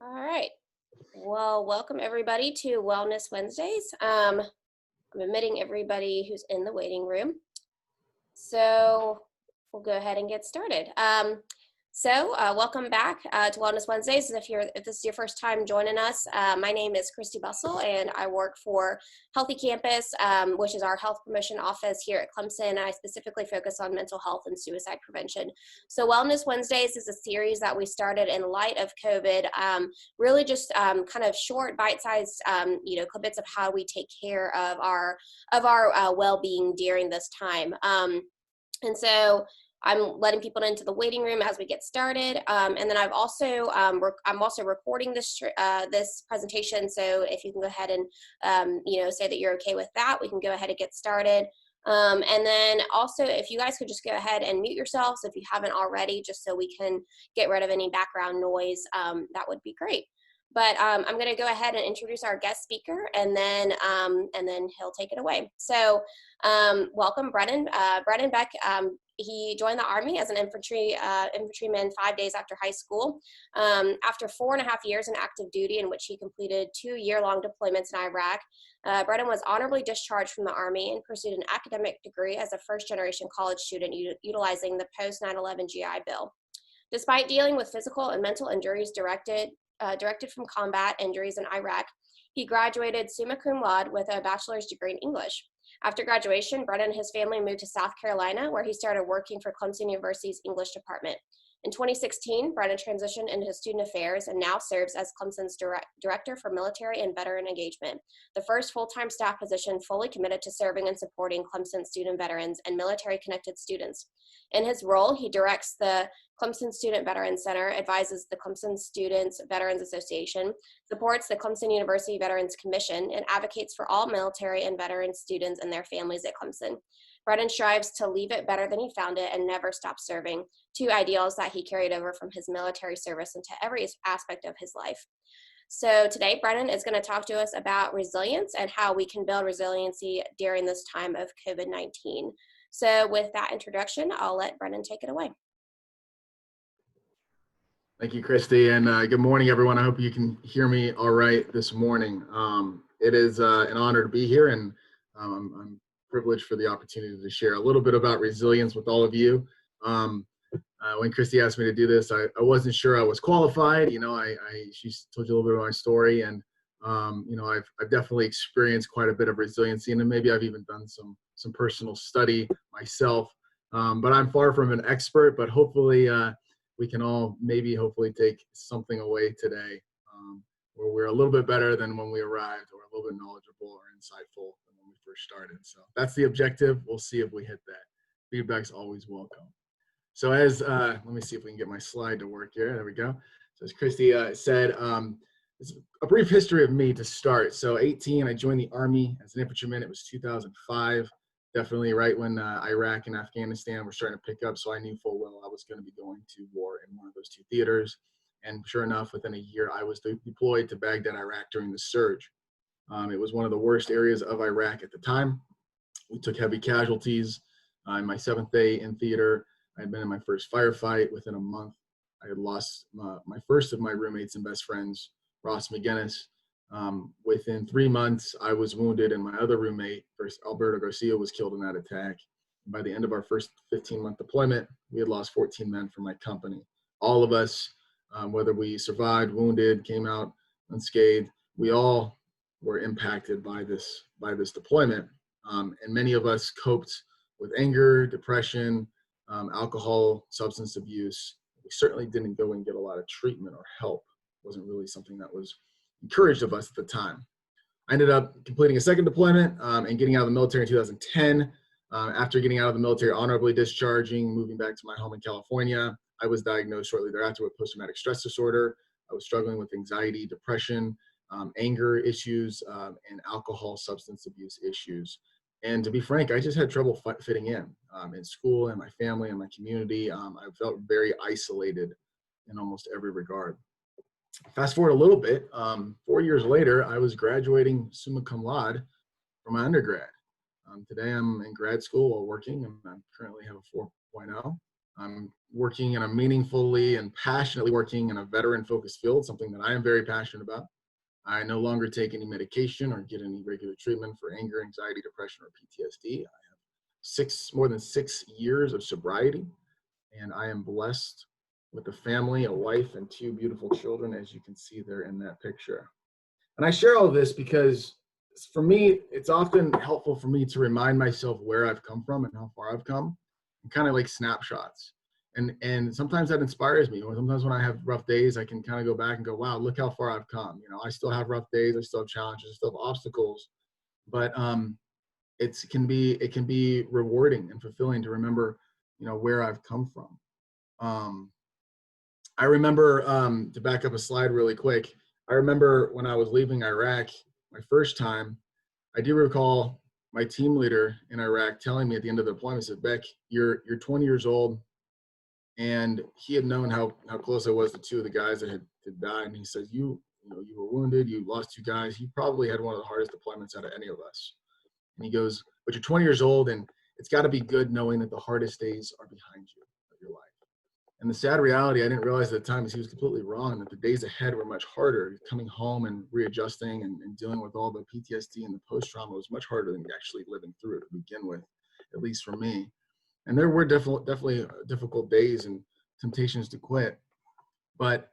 All right. Well, welcome everybody to Wellness Wednesdays. I'm admitting everybody who's in the waiting room. So we'll go ahead and get started. Welcome back to Wellness Wednesdays. If this is your first time joining us, my name is Christy Bussell, and I work for Healthy Campus, which is our health promotion office here at Clemson. I specifically focus on mental health and suicide prevention. So Wellness Wednesdays is a series that we started in light of COVID, really just kind of short, bite-sized, clips of how we take care of our well-being during this time. And so I'm letting people into the waiting room as we get started. And then I'm also recording this presentation. So if you can go ahead and, say that you're okay with that, we can go ahead and get started. And then also, if you guys could just go ahead and mute yourselves if you haven't already, just so we can get rid of any background noise, that would be great. But I'm going to go ahead and introduce our guest speaker, and then he'll take it away. So welcome, Brennan. Brennan Beck. He joined the Army as an infantryman 5 days after high school. After 4.5 years in active duty, in which he completed 2-year-long deployments in Iraq, Brennan was honorably discharged from the Army and pursued an academic degree as a first-generation college student utilizing the post-9/11 GI Bill. Despite dealing with physical and mental injuries directed from combat injuries in Iraq, he graduated summa cum laude with a bachelor's degree in English. After graduation, Brennan and his family moved to South Carolina, where he started working for Clemson University's English department. In 2016, Brennan transitioned into student affairs and now serves as Clemson's Director for Military and Veteran Engagement, the first full-time staff position fully committed to serving and supporting Clemson student veterans and military-connected students. In his role, he directs the Clemson Student Veterans Center, advises the Clemson Students Veterans Association, supports the Clemson University Veterans Commission, and advocates for all military and veteran students and their families at Clemson. Brennan strives to leave it better than he found it and never stop serving, two ideals that he carried over from his military service into every aspect of his life. So today, Brennan is going to talk to us about resilience and how we can build resiliency during this time of COVID-19. So with that introduction, I'll let Brennan take it away. Thank you, Christy, and good morning, everyone. I hope you can hear me all right this morning. It is an honor to be here, and I'm privileged for the opportunity to share a little bit about resilience with all of you. When Christy asked me to do this, I wasn't sure I was qualified. She told you a little bit of my story, and I've definitely experienced quite a bit of resiliency, and then maybe I've even done some personal study myself. But I'm far from an expert, but hopefully we can all hopefully take something away today where we're a little bit better than when we arrived, or a little bit knowledgeable or insightful than when we first started. So that's the objective. We'll see if we hit that. Feedback's always welcome. So let me see if we can get my slide to work here. There we go. So as Christy said, it's a brief history of me to start. So 18, I joined the Army as an infantryman. It was 2005. Definitely right when Iraq and Afghanistan were starting to pick up. So I knew full well I was going to be going to war in one of those two theaters. And sure enough, within a year, I was deployed to Baghdad, Iraq during the surge. It was one of the worst areas of Iraq at the time. We took heavy casualties. In my 7th day in theater, I had been in my first firefight. Within a month, I had lost my first of my roommates and best friends, Ross McGinnis. Within 3 months, I was wounded, and my other roommate, Alberto Garcia, was killed in that attack. By the end of our first 15-month deployment, we had lost 14 men from my company. All of us, whether we survived, wounded, came out unscathed, we all were impacted by this deployment. And many of us coped with anger, depression, alcohol, substance abuse. We certainly didn't go and get a lot of treatment or help. It wasn't really something that was encouraged of us at the time. I ended up completing a second deployment and getting out of the military in 2010. After getting out of the military, honorably discharging, moving back to my home in California, I was diagnosed shortly thereafter with post-traumatic stress disorder. I was struggling with anxiety, depression, anger issues, and alcohol, substance abuse issues. And to be frank, I just had trouble fitting in school, and my family, and my community. I felt very isolated in almost every regard. Fast forward a little bit, 4 years later, I was graduating summa cum laude from my undergrad. Today I'm in grad school while working, and I currently have a 4.0. I'm working and I'm meaningfully and passionately working in a veteran-focused field, something that I am very passionate about. I no longer take any medication or get any regular treatment for anger, anxiety, depression, or PTSD. I have more than 6 years of sobriety, and I am blessed with a family, a wife, and 2 beautiful children, as you can see there in that picture. And I share all of this because for me, it's often helpful for me to remind myself where I've come from and how far I've come, and kind of like snapshots. And sometimes that inspires me. Or sometimes when I have rough days, I can kind of go back and go, wow, look how far I've come. You know, I still have rough days, I still have challenges, I still have obstacles, but it can be rewarding and fulfilling to remember, you know, where I've come from. Um, I remember, to back up a slide really quick, I remember when I was leaving Iraq my first time, I do recall my team leader in Iraq telling me at the end of the deployment, said, Beck, you're 20 years old. And he had known how close I was to 2 of the guys that had died. And he said, you know, you were wounded, you lost 2 guys. You probably had one of the hardest deployments out of any of us. And he goes, but you're 20 years old, and it's got to be good knowing that the hardest days are behind you of your life. And the sad reality, I didn't realize at the time, is he was completely wrong, that the days ahead were much harder. Coming home and readjusting and dealing with all the PTSD and the post-trauma was much harder than actually living through it to begin with, at least for me. And there were definitely difficult days and temptations to quit. But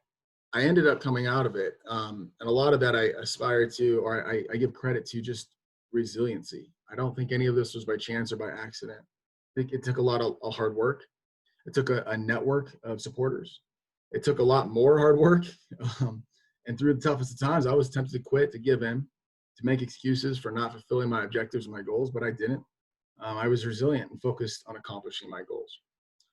I ended up coming out of it. And a lot of that I aspire to, or I give credit to, just resiliency. I don't think any of this was by chance or by accident. I think it took a lot of hard work. It took a network of supporters. It took a lot more hard work. And through the toughest of times, I was tempted to quit, to give in, to make excuses for not fulfilling my objectives and my goals, but I didn't. I was resilient and focused on accomplishing my goals.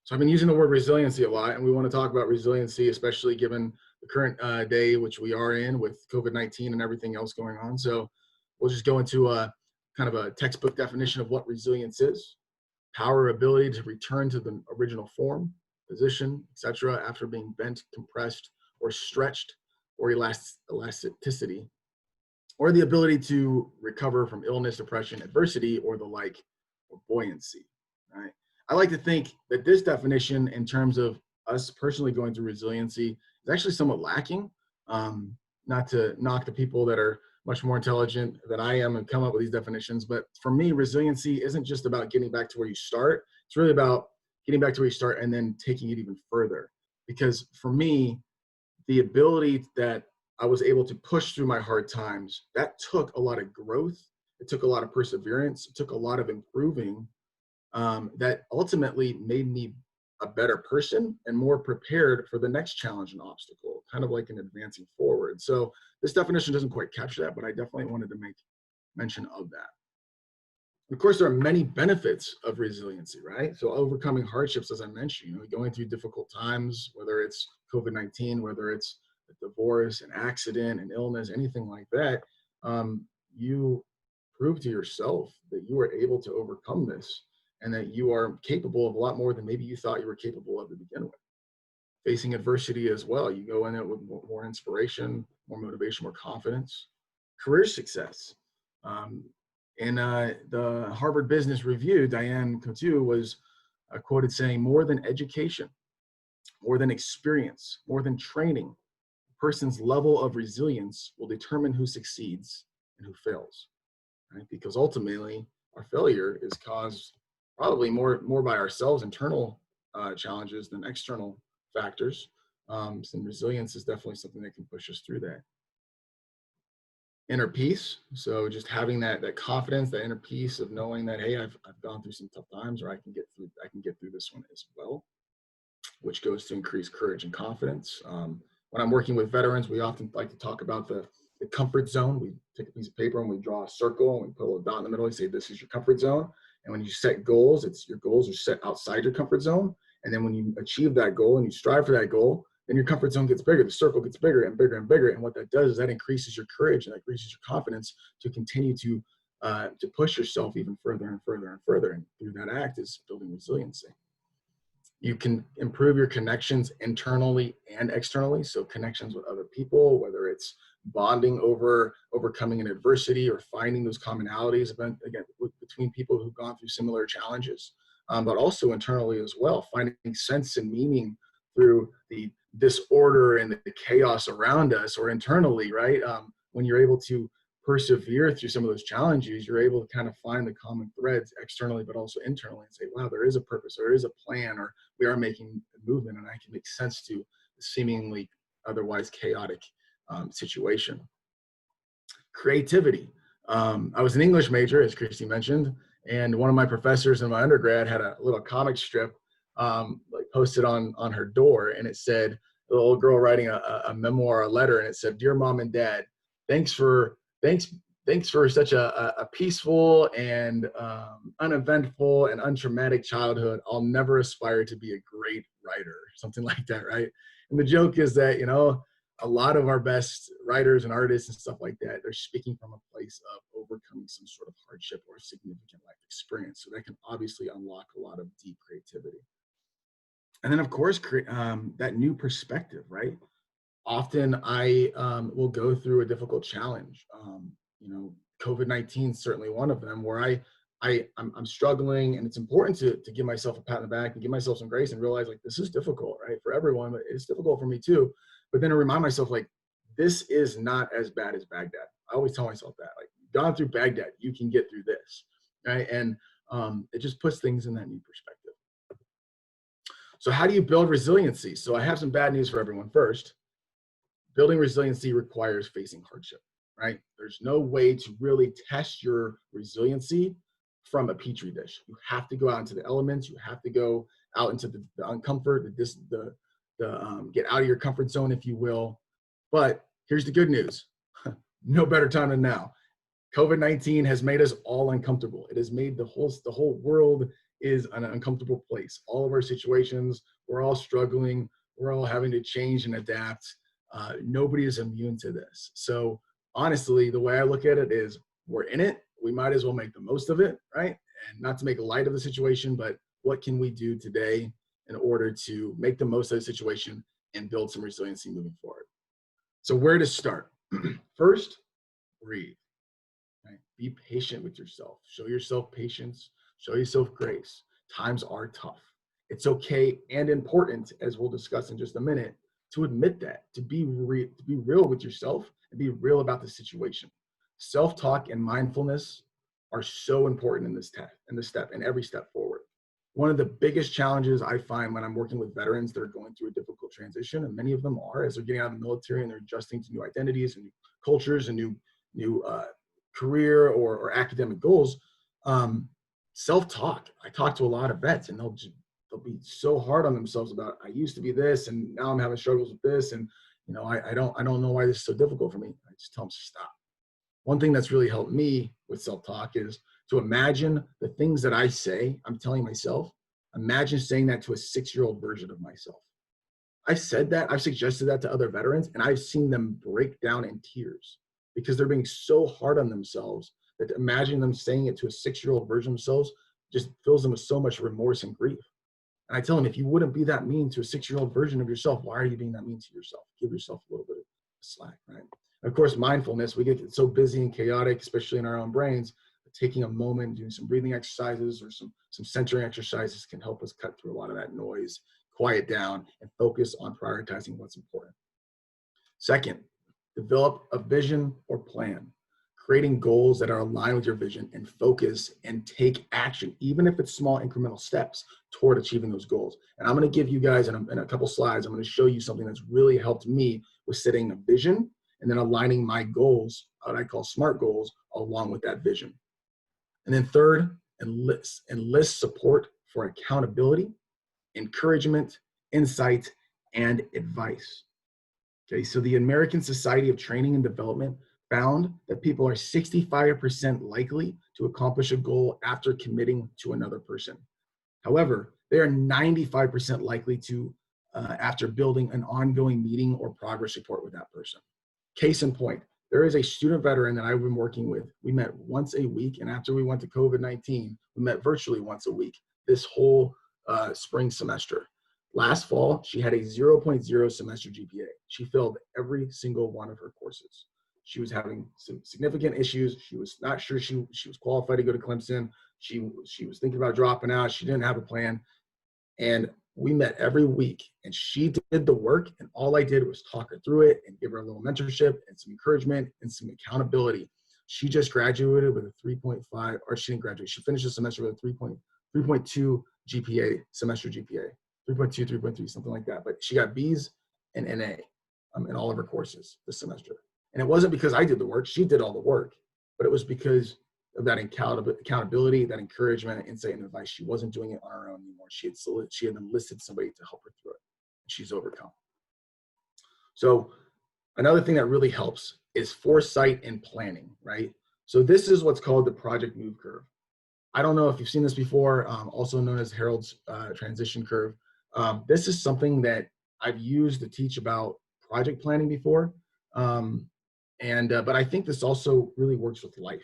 So I've been using the word resiliency a lot, and we want to talk about resiliency, especially given the current day which we are in with COVID-19 and everything else going on. So we'll just go into a kind of a textbook definition of what resilience is: power, ability to return to the original form, position, etc., after being bent, compressed, or stretched, or elasticity, or the ability to recover from illness, depression, adversity, or the like, or buoyancy. Right? I like to think that this definition, in terms of us personally going through resiliency, is actually somewhat lacking. Not to knock the people that are much more intelligent than I am and come up with these definitions, but for me, resiliency isn't just about getting back to where you start. It's really about getting back to where you start and then taking it even further. Because for me, the ability that I was able to push through my hard times, that took a lot of growth. It took a lot of perseverance. It took a lot of improving, that ultimately made me a better person and more prepared for the next challenge and obstacle, kind of like an advancing forward. So this definition doesn't quite capture that, but I definitely wanted to make mention of that. Of course, there are many benefits of resiliency, right? So overcoming hardships, as I mentioned, you know, going through difficult times, whether it's COVID-19, whether it's a divorce, an accident, an illness, anything like that, you prove to yourself that you are able to overcome this and that you are capable of a lot more than maybe you thought you were capable of to begin with. Facing adversity as well, you go in it with more inspiration, more motivation, more confidence. Career success. In the Harvard Business Review, Diane Cotu was quoted saying, more than education, more than experience, more than training, a person's level of resilience will determine who succeeds and who fails. Right? Because ultimately, our failure is caused probably more by ourselves, internal challenges, than external factors. And resilience is definitely something that can push us through that. Inner peace. So just having that confidence, that inner peace of knowing that, hey, I've gone through some tough times, or I can get through this one as well, which goes to increase courage and confidence. When I'm working with veterans, we often like to talk about the comfort zone. We take a piece of paper and we draw a circle and we put a little dot in the middle and say, this is your comfort zone. And when you set goals, your goals are set outside your comfort zone. And then when you achieve that goal and you strive for that goal, then your comfort zone gets bigger. The circle gets bigger and bigger and bigger. And what that does is that increases your courage and that increases your confidence to continue to push yourself even further and further and further. And through that act is building resiliency. You can improve your connections internally and externally. So connections with other people, whether it's bonding over overcoming an adversity or finding those commonalities, again, between people who've gone through similar challenges. but also internally as well, finding sense and meaning through the disorder and the chaos around us or internally, right? When you're able to persevere through some of those challenges, you're able to kind of find the common threads externally, but also internally and say, wow, there is a purpose, there is a plan, or we are making a movement and I can make sense to the seemingly otherwise chaotic situation. Creativity. I was an English major, as Christy mentioned, and one of my professors in my undergrad had a little comic strip like posted on her door, and it said, a little girl writing a memoir, a letter, and it said, "Dear Mom and Dad, thanks for such a peaceful and uneventful and untraumatic childhood. I'll never aspire to be a great writer," something like that, right? And the joke is that, a lot of our best writers and artists and stuff like that, they're speaking from a place of overcoming some sort of hardship or significant life experience. So that can obviously unlock a lot of deep creativity. And then, of course, that new perspective, right? Often I will go through a difficult challenge. COVID-19 is certainly one of them where I'm struggling, and it's important to give myself a pat on the back and give myself some grace and realize like this is difficult, right? For everyone, but it's difficult for me too. But then to remind myself like this is not as bad as Baghdad. I always tell myself that, like, gone through Baghdad, you can get through this, right? And it just puts things in that new perspective. So how do you build resiliency? So I have some bad news for everyone. First, building resiliency requires facing hardship, right? There's no way to really test your resiliency from a petri dish. You have to go out into the elements. You have to go out into the uncomfort, get out of your comfort zone, if you will. But here's the good news. No better time than now. COVID-19 has made us all uncomfortable. It has made the whole world is an uncomfortable place. All of our situations, we're all struggling. We're all having to change and adapt. Nobody is immune to this. So honestly, the way I look at it is we're in it. We might as well make the most of it, right? And not to make light of the situation, but what can we do today in order to make the most of the situation and build some resiliency moving forward? So where to start? First, breathe. Right? Be patient with yourself. Show yourself patience. Show yourself grace. Times are tough. It's okay and important, as we'll discuss in just a minute, to admit that, to be real with yourself and be real about the situation. Self-talk and mindfulness are so important in this step, in every step forward. One of the biggest challenges I find when I'm working with veterans that are going through a difficult transition, and many of them are, as they're getting out of the military and they're adjusting to new identities and new cultures and new career or academic goals, self-talk. I talk to a lot of vets, and they'll be so hard on themselves about, I used to be this, and now I'm having struggles with this, and I don't know why this is so difficult for me. I just tell them to stop. One thing that's really helped me with self-talk is to imagine the things that I say, I'm telling myself, imagine saying that to a 6-year-old version of myself. I've said that, I've suggested that to other veterans, and I've seen them break down in tears because they're being so hard on themselves that imagining them saying it to a 6-year-old version of themselves just fills them with so much remorse and grief. And I tell them, if you wouldn't be that mean to a 6-year-old version of yourself, why are you being that mean to yourself? Give yourself a little bit of slack, right? And of course, mindfulness, we get so busy and chaotic, especially in our own brains, taking a moment, doing some breathing exercises or some centering exercises can help us cut through a lot of that noise, quiet down, and focus on prioritizing what's important. Second, develop a vision or plan. Creating goals that are aligned with your vision and focus and take action, even if it's small incremental steps toward achieving those goals. And I'm going to give you guys in a couple slides, I'm going to show you something that's really helped me with setting a vision and then aligning my goals, what I call SMART goals, along with that vision. And then third, enlist support for accountability, encouragement, insight, and advice. Okay, so the American Society of Training and Development found that people are 65% likely to accomplish a goal after committing to another person. However, they are 95% likely to after building an ongoing meeting or progress report with that person. Case in point, there is a student veteran that I've been working with. We met once a week, and after we went to COVID-19, we met virtually once a week this whole spring semester. Last fall, she had a 0.0 semester GPA. She failed every single one of her courses. She was having some significant issues. She was not sure she was qualified to go to Clemson. She was thinking about dropping out. She didn't have a plan. And we met every week, and she did the work, and all I did was talk her through it and give her a little mentorship and some encouragement and some accountability. She just graduated with a 3.5, or she didn't graduate. She finished the semester with a 3.2 GPA, semester GPA, 3.2, 3.3, something like that. But she got B's and NA in all of her courses this semester. And it wasn't because I did the work. She did all the work, but it was because of that accountability, that encouragement, insight, and advice. She wasn't doing it on her own anymore. She had enlisted somebody to help her through it. She's overcome. So another thing that really helps is foresight and planning, right? So this is what's called the project move curve. I don't know if you've seen this before, also known as Harold's transition curve. This is something that I've used to teach about project planning before. But I think this also really works with life.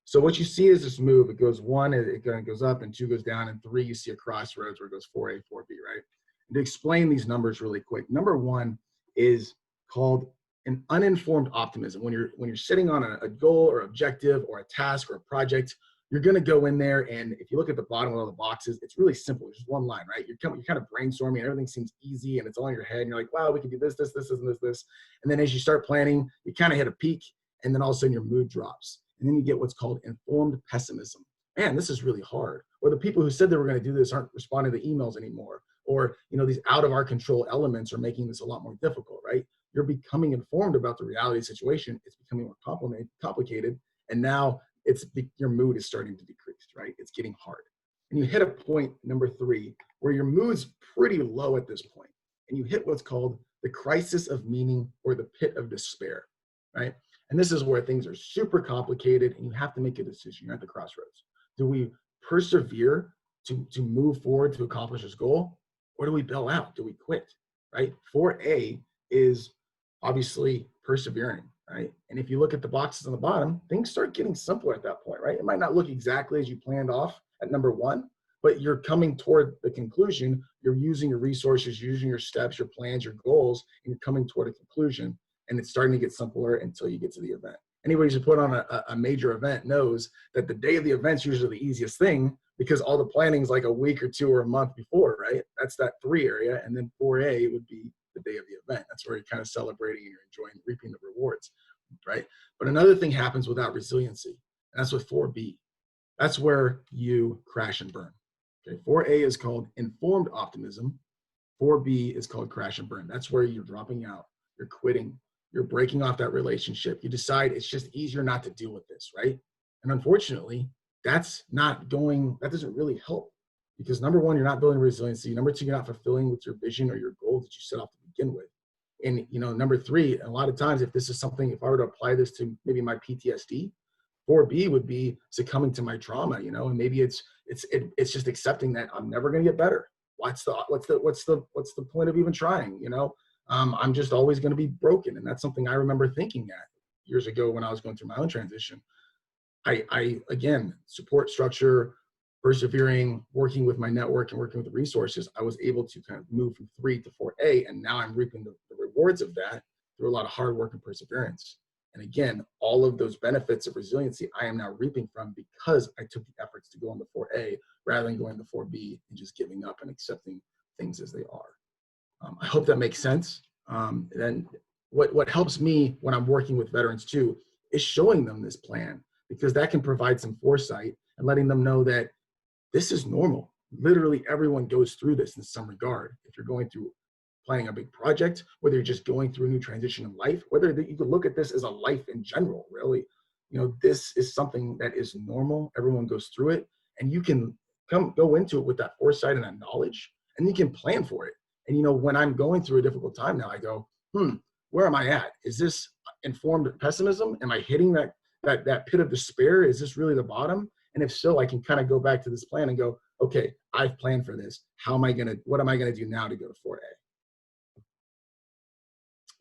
So what you see is this move. It goes 1, it goes up, and 2 goes down, and 3, you see a crossroads where it goes 4A, 4B, right? And to explain these numbers really quick, number 1 is called an uninformed optimism. When you're sitting on a goal or objective or a task or a project, you're going to go in there, and if you look at the bottom of all the boxes, it's really simple. It's just one line, right? You're kind of brainstorming, and everything seems easy, and it's all in your head, and you're like, wow, we can do this, this, this, and this. And then as you start planning, you kind of hit a peak, and then all of a sudden your mood drops. And then you get what's called informed pessimism. Man, this is really hard. Or the people who said they were going to do this aren't responding to emails anymore. Or, these out of our control elements are making this a lot more difficult, right? You're becoming informed about the reality situation. It's becoming more complicated. And now your mood is starting to decrease, right? It's getting hard. And you hit a point, number 3, where your mood's pretty low at this point. And you hit what's called the crisis of meaning or the pit of despair, right? And this is where things are super complicated and you have to make a decision. You're at the crossroads. Do we persevere to move forward to accomplish this goal? Or do we bail out? Do we quit, right? 4A is obviously persevering, right? And if you look at the boxes on the bottom, things start getting simpler at that point, right? It might not look exactly as you planned off at number 1, but you're coming toward the conclusion. You're using your resources, using your steps, your plans, your goals, and you're coming toward a conclusion. And it's starting to get simpler until you get to the event. Anybody who's put on a major event knows that the day of the event's usually the easiest thing because all the planning is like a week or 2 or a month before, right? That's that 3 area. And then 4A would be the day of the event. That's where you're kind of celebrating and you're enjoying, reaping the rewards, right? But another thing happens without resiliency, and that's with 4B. That's where you crash and burn. Okay, 4A is called informed optimism. 4B is called crash and burn. That's where you're dropping out, you're quitting, you're breaking off that relationship. You decide it's just easier not to deal with this, right? And unfortunately, that doesn't really help because number 1, you're not building resiliency. Number 2, you're not fulfilling with your vision or your goal that you set off to begin with. And number 3, a lot of times, if I were to apply this to maybe my PTSD, 4B would be succumbing to my trauma, and maybe it's just accepting that I'm never going to get better. What's the point of even trying? I'm just always going to be broken. And that's something I remember thinking that years ago when I was going through my own transition. I again, support structure, persevering, working with my network and working with the resources, I was able to kind of move from 3 to 4A. And now I'm reaping the rewards of that through a lot of hard work and perseverance. And again, all of those benefits of resiliency, I am now reaping from because I took the efforts to go on the 4A rather than going to 4B and just giving up and accepting things as they are. I hope that makes sense. And what helps me when I'm working with veterans too is showing them this plan because that can provide some foresight and letting them know that this is normal. Literally everyone goes through this in some regard. If you're going through planning a big project, whether you're just going through a new transition in life, whether you could look at this as a life in general, really, this is something that is normal. Everyone goes through it and you can go into it with that foresight and that knowledge and you can plan for it. And when I'm going through a difficult time now, I go, where am I at? Is this informed pessimism? Am I hitting that pit of despair? Is this really the bottom? And if so, I can kind of go back to this plan and go, okay, I've planned for this. What am I going to do now to go to 4A?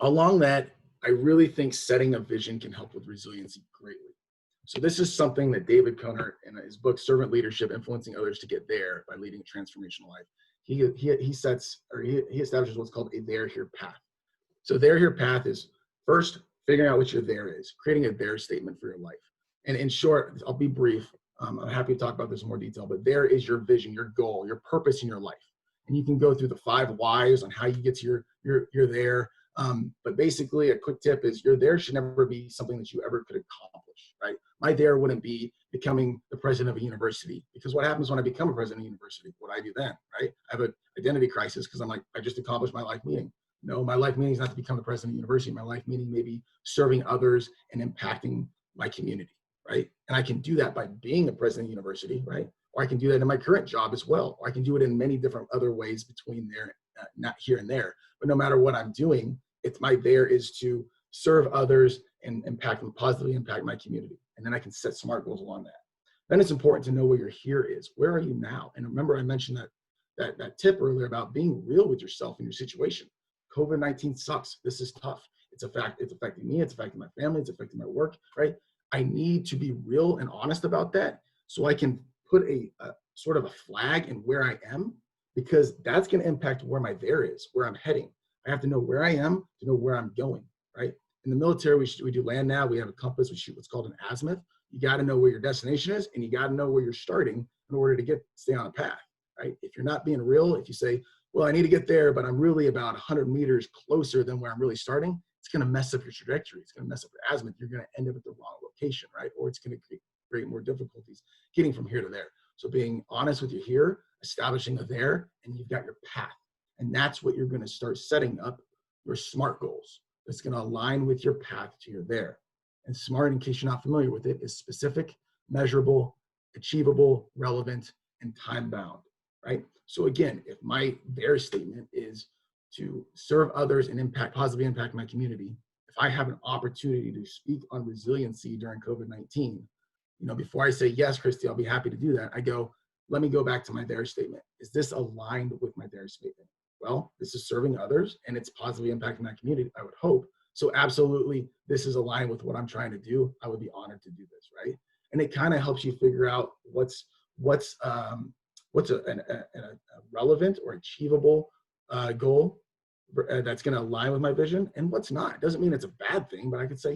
Along that, I really think setting a vision can help with resiliency greatly. So this is something that David Conert in his book, Servant Leadership, Influencing Others to Get There by Leading a Transformational Life. He establishes what's called a there-here path. So there-here path is first figuring out what your there is, creating a there statement for your life. And in short, I'll be brief. I'm happy to talk about this in more detail, but there is your vision, your goal, your purpose in your life. And you can go through the 5 whys on how you get to your there. But basically, a quick tip is your there should never be something that you ever could accomplish, right? My there wouldn't be becoming the president of a university, because what happens when I become a president of a university? What do I do then, right? I have an identity crisis because I'm like, I just accomplished my life meaning. No, my life meaning is not to become the president of a university. My life meaning may be serving others and impacting my community, right? And I can do that by being a president of a university, right? Or I can do that in my current job as well. Or I can do it in many different other ways between there, not here and there. But no matter what I'm doing, it's my there is to serve others and positively impact my community. And then I can set smart goals along that. Then it's important to know where your here is. Where are you now? And remember, I mentioned that tip earlier about being real with yourself and your situation. COVID-19 sucks. This is tough. It's affecting me. It's affecting my family. It's affecting my work, right? I need to be real and honest about that so I can put a sort of a flag in where I am, because that's going to impact where my there is, where I'm heading. I have to know where I am to know where I'm going, right? In the military, we do land nav. We have a compass. We shoot what's called an azimuth. You got to know where your destination is, and you got to know where you're starting in order to stay on a path, right? If you're not being real, if you say, well, I need to get there, but I'm really about 100 meters closer than where I'm really starting, it's going to mess up your trajectory. It's going to mess up your azimuth. You're going to end up at the wrong location, right? Or it's going to create more difficulties getting from here to there. So being honest with your here, establishing a there, and you've got your path. And that's what you're going to start setting up your SMART goals. That's going to align with your path to your there. And SMART, in case you're not familiar with it, is specific, measurable, achievable, relevant, and time bound, right? So again, if my there statement is to serve others and positively impact my community, if I have an opportunity to speak on resiliency during COVID-19, before I say, yes, Christy, I'll be happy to do that, I go, let me go back to my there statement. Is this aligned with my there statement? Well, this is serving others and it's positively impacting my community, I would hope. So absolutely, this is aligned with what I'm trying to do. I would be honored to do this, right? And it kind of helps you figure out what's a relevant or achievable goal that's going to align with my vision, and what's not. It doesn't mean it's a bad thing, but I could say,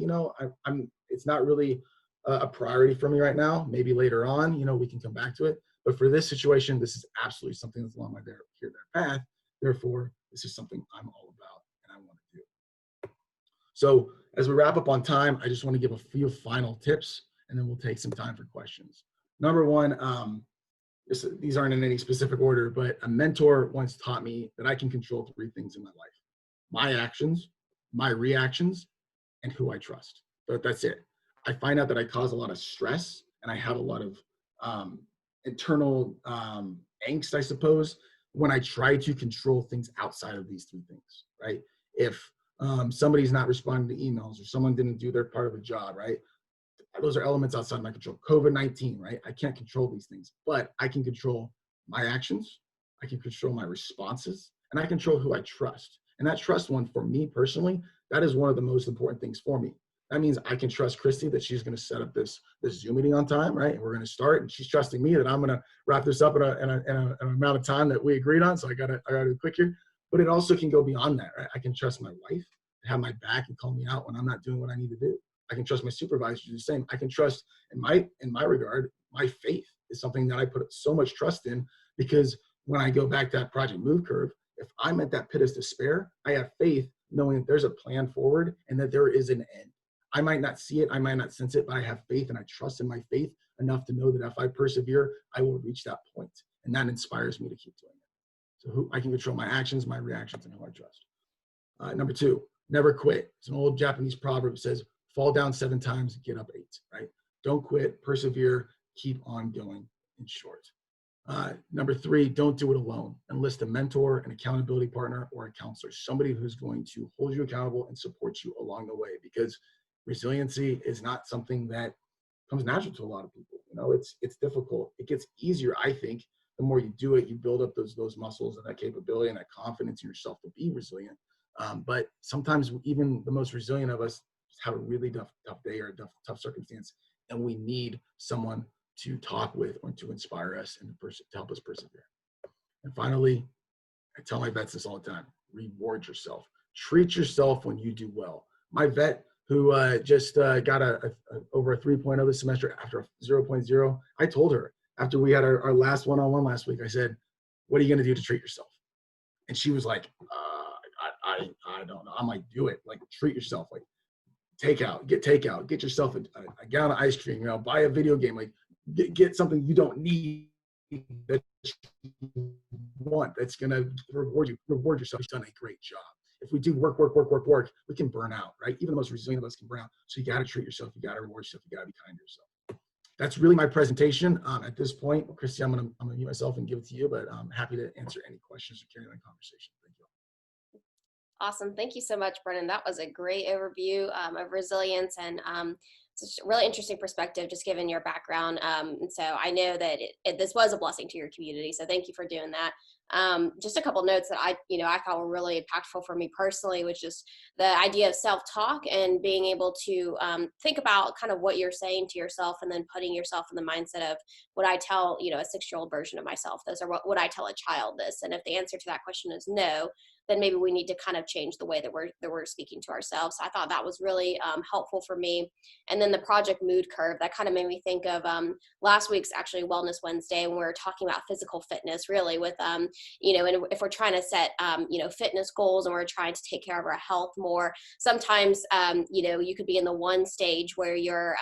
it's not really a priority for me right now. Maybe later on, we can come back to it. But for this situation, this is absolutely something that's along my there path. Therefore, this is something I'm all about and I want to do. So as we wrap up on time, I just want to give a few final tips, and then we'll take some time for questions. Number one, these aren't in any specific order, but a mentor once taught me that I can control 3 things in my life: my actions, my reactions, and who I trust. But that's it. I find out that I cause a lot of stress and I have a lot of internal angst, I suppose, when I try to control things outside of these 3 things, right? If somebody's not responding to emails, or someone didn't do their part of the job, right? Those are elements outside my control. COVID-19, right? I can't control these things, but I can control my actions, I can control my responses, and I control who I trust. And that trust one, for me personally, that is one of the most important things for me. That means I can trust Christy that she's going to set up this Zoom meeting on time, right? And we're going to start, and she's trusting me that I'm going to wrap this up in an amount of time that we agreed on. So I got to be quick here. But it also can go beyond that, right? I can trust my wife to have my back and call me out when I'm not doing what I need to do. I can trust my supervisor to do the same. I can trust, in my regard, my faith is something that I put so much trust in, because when I go back to that Project Move curve, if I'm at that pit of despair, I have faith knowing that there's a plan forward and that there is an end. I might not see it, I might not sense it, but I have faith, and I trust in my faith enough to know that if I persevere, I will reach that point. And that inspires me to keep doing it. So I can control my actions, my reactions, and who I trust. Number 2, never quit. It's an old Japanese proverb that says, fall down 7 times, get up 8, right? Don't quit, persevere, keep on going, in short. Number 3, don't do it alone. Enlist a mentor, an accountability partner, or a counselor, somebody who's going to hold you accountable and support you along the way, because resiliency is not something that comes natural to a lot of people. It's difficult. It gets easier, I think, the more you do it. You build up those muscles and that capability and that confidence in yourself to be resilient. But sometimes even the most resilient of us have a really tough day or a tough circumstance, and we need someone to talk with or to inspire us and to help us persevere. And finally, I tell my vets this all the time: reward yourself. Treat yourself when you do well. My vet who just got over a 3.0 this semester after a 0.0. I told her after we had our last one-on-one last week, I said, what are you going to do to treat yourself? And she was like, I don't know. I'm like, do it. Like, treat yourself. Like, takeout, get yourself a gallon of ice cream, buy a video game, like get something you don't need that you want, that's going to reward yourself. You've done a great job. If we do work, we can burn out, right? Even the most resilient of us can burn out. So you got to treat yourself. You got to reward yourself. You got to be kind to yourself. That's really my presentation. At this point, Christy, I'm gonna mute myself and give it to you, but I'm happy to answer any questions or carry on the conversation. Thank you. Awesome. Thank you so much, Brennan. That was a great overview of resilience, and it's a really interesting perspective, just given your background. And so I know that this was a blessing to your community. So thank you for doing that. Just a couple notes that I thought were really impactful for me personally, which is the idea of self-talk and being able to think about kind of what you're saying to yourself, and then putting yourself in the mindset of, would I tell, a 6-year-old version of myself this, or what would I tell a child this? And if the answer to that question is no, then maybe we need to kind of change the way that we're speaking to ourselves. So I thought that was really helpful for me. And then the project mood curve, that kind of made me think of last week's actually Wellness Wednesday, when we were talking about physical fitness, really with, and if we're trying to set, fitness goals, and we're trying to take care of our health more, sometimes, you could be in the one stage where you're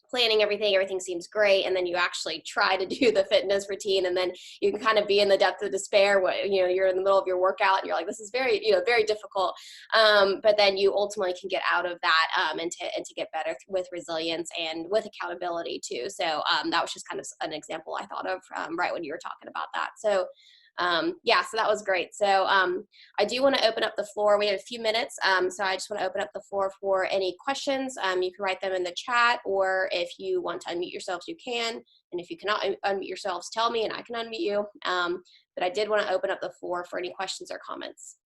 planning everything seems great, and then you actually try to do the fitness routine, and then you can kind of be in the depth of despair where you're in the middle of your workout and you're like, this is very very difficult, but then you ultimately can get out of that, and to get better with resilience and with accountability too. So that was just kind of an example I thought of right when you were talking about that. So so that was great. So I do want to open up the floor. We have a few minutes, so I just want to open up the floor for any questions. You can write them in the chat, or if you want to unmute yourselves, you can. And if you cannot unmute yourselves, tell me and I can unmute you. But I did want to open up the floor for any questions or comments.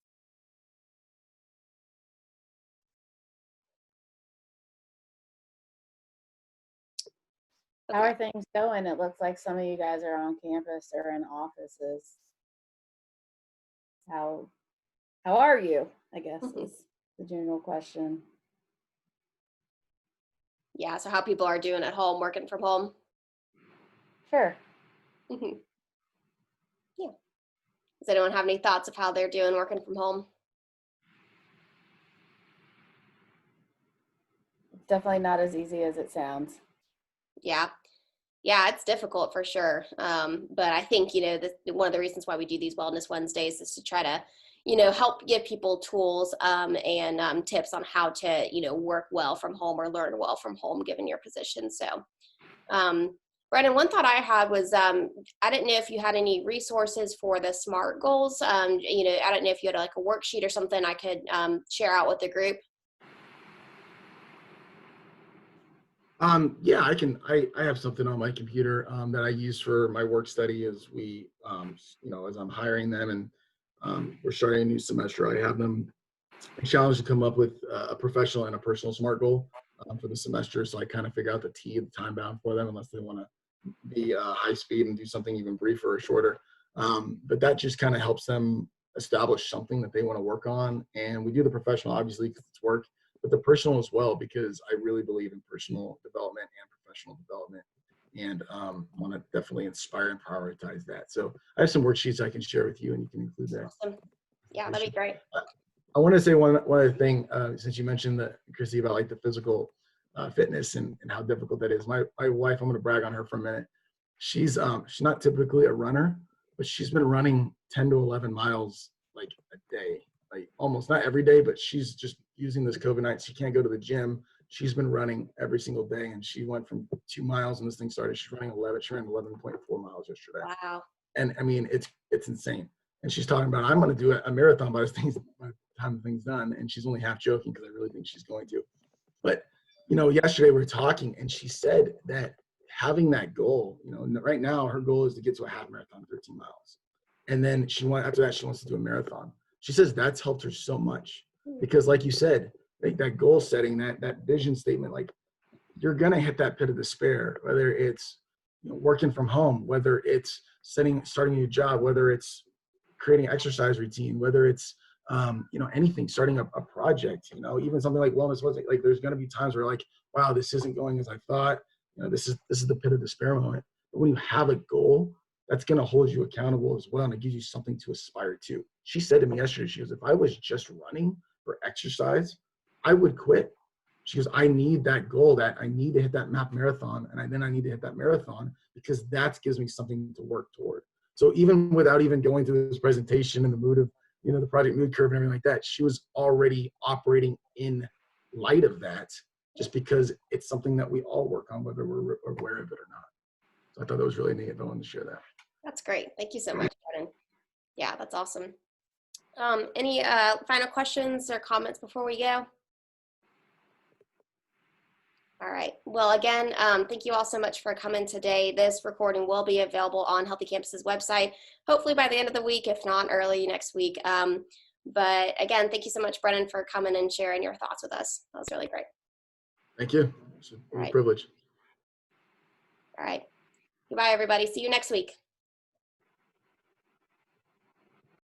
Okay. How are things going? It looks like some of you guys are on campus or in offices. How are you, I guess, is the general question. Yeah, so how people are doing at home, working from home. Sure. Yeah. Does anyone have any thoughts of how they're doing working from home? It's definitely not as easy as it sounds. Yeah, it's difficult for sure. But I think, one of the reasons why we do these Wellness Wednesdays is to try to, help give people tools and tips on how to, work well from home or learn well from home, given your position. So, Brennan, one thought I had was, I didn't know if you had any resources for the SMART goals. I don't know if you had like a worksheet or something I could share out with the group. Yeah, I have something on my computer that I use for my work study as we, as I'm hiring them, and we're starting a new semester. I have them challenged to come up with a professional and a personal SMART goal for the semester. So I kind of figure out the time bound for them, unless they want to be high speed and do something even briefer or shorter. But that just kind of helps them establish something that they want to work on. And we do the professional, obviously, because it's work, but the personal as well, because I really believe in personal development and professional development, and want to definitely inspire and prioritize that. So I have some worksheets I can share with you, and you can include that. Awesome. Yeah, that'd be great. I want to say one other thing, since you mentioned that, Chrissy, about like the physical fitness and how difficult that is. My wife, I'm going to brag on her for a minute. She's not typically a runner, but she's been running 10 to 11 miles like a day, like almost not every day, but she's just using this COVID-19. She can't go to the gym. She's been running every single day, and she went from 2 miles when this thing started. She ran 11.4 miles yesterday. Wow. And I mean, it's insane. And she's talking about, I'm going to do a marathon by the time the thing's done. And she's only half joking, because I really think she's going to. But, yesterday we were talking, and she said that having that goal, right now her goal is to get to a half marathon, 13 miles. And then after that, she wants to do a marathon. She says that's helped her so much, because like you said, like that goal setting, that vision statement, like you're going to hit that pit of despair, whether it's working from home, whether it's starting a new job, whether it's creating an exercise routine, whether it's anything, starting a project, even something like wellness was like, there's going to be times where like, wow, this isn't going as I thought, this is the pit of despair moment. But when you have a goal, that's going to hold you accountable as well. And it gives you something to aspire to. She said to me yesterday, she goes, if I was just running for exercise, I would quit. She goes, I need that goal, that I need to hit that MAP marathon. And then I need to hit that marathon because that gives me something to work toward. So even without even going through this presentation in the mood of, the project mood curve and everything like that, she was already operating in light of that, just because it's something that we all work on, whether we're aware of it or not. So I thought that was really neat. I wanted to share that. That's great. Thank you so much, Brennan. Yeah, that's awesome. Any final questions or comments before we go? All right. Well, again, thank you all so much for coming today. This recording will be available on Healthy Campus's website, hopefully by the end of the week, if not early next week. But again, thank you so much, Brennan, for coming and sharing your thoughts with us. That was really great. Thank you. It's a privilege. All right. Goodbye, everybody. See you next week.